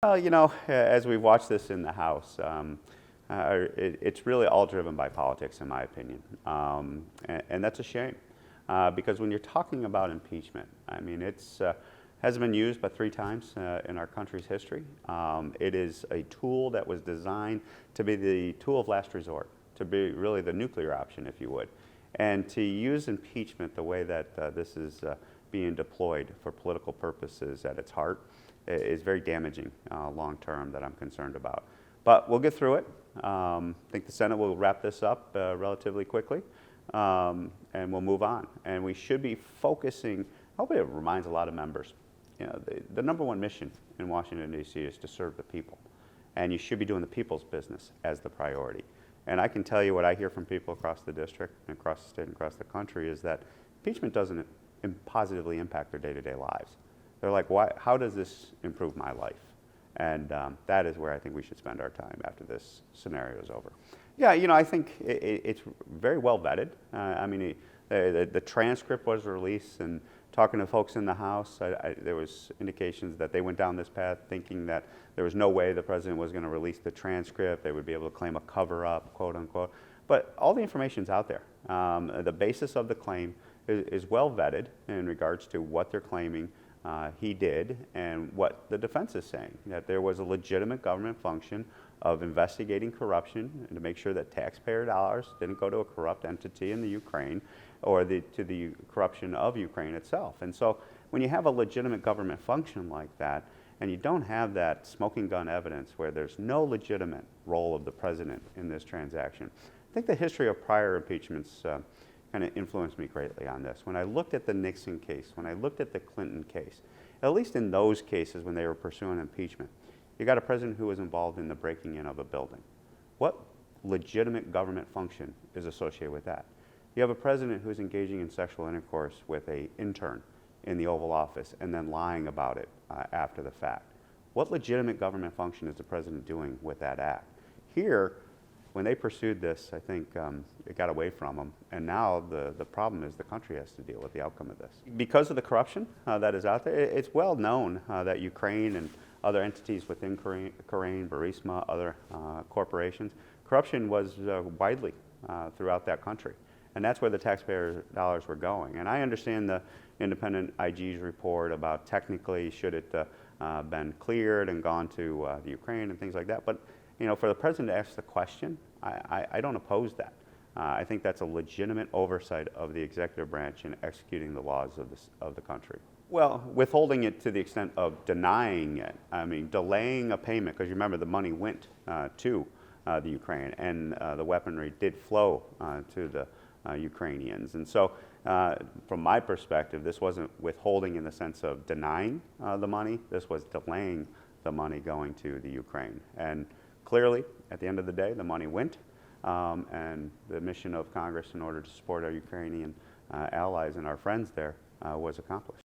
Well, as we've watched this in the House, it's really all driven by politics, in my opinion. And that's a shame, because when you're talking about impeachment, I mean, it's hasn't been used but 3 times in our country's history. It is a tool that was designed to be the tool of last resort, to be really the nuclear option, if you would. And to use impeachment the way that this is being deployed for political purposes at its heart is very damaging long term, that I'm concerned about. But we'll get through it. I think the Senate will wrap this up relatively quickly, and we'll move on. And we should be focusing, hopefully it reminds a lot of members, the number one mission in Washington, D.C. is to serve the people. And you should be doing the people's business as the priority. And I can tell you what I hear from people across the district and across the state and across the country is that impeachment doesn't positively impact their day-to-day lives. They're like, why? How does this improve my life? And that is where I think we should spend our time after this scenario is over. Yeah, I think it's very well vetted. I mean, the transcript was released, and talking to folks in the House, there was indications that they went down this path thinking that there was no way the president was going to release the transcript. They would be able to claim a cover-up, quote unquote. But all the information's out there. The basis of the claim is well vetted in regards to what they're claiming he did and what the defense is saying, that there was a legitimate government function of investigating corruption and to make sure that taxpayer dollars didn't go to a corrupt entity in the Ukraine or to the corruption of Ukraine itself. And so when you have a legitimate government function like that, and you don't have that smoking gun evidence where there's no legitimate role of the president in this transaction, I think the history of prior impeachments kind of influenced me greatly on this. When I looked at the Nixon case, when I looked at the Clinton case, at least in those cases when they were pursuing impeachment, you got a president who was involved in the breaking in of a building. What legitimate government function is associated with that? You have a president who's engaging in sexual intercourse with an intern in the Oval Office and then lying about it after the fact. What legitimate government function is the president doing with that act? Here, when they pursued this, I think it got away from them, and now the problem is the country has to deal with the outcome of this. Because of the corruption that is out there, it's well known that Ukraine and other entities within Ukraine, Burisma, other corporations, corruption was widely throughout that country, and that's where the taxpayer dollars were going. And I understand the independent IG's report about technically should it been cleared and gone to the Ukraine and things like that, but for the president to ask the question, I don't oppose that. I think that's a legitimate oversight of the executive branch in executing the laws of the country. Well, withholding it to the extent of denying it, I mean, delaying a payment, because you remember the money went to the Ukraine, and the weaponry did flow to the Ukrainians. And so, from my perspective, this wasn't withholding in the sense of denying the money. This was delaying the money going to the Ukraine. And clearly, at the end of the day, the money went, and the mission of Congress in order to support our Ukrainian allies and our friends there was accomplished.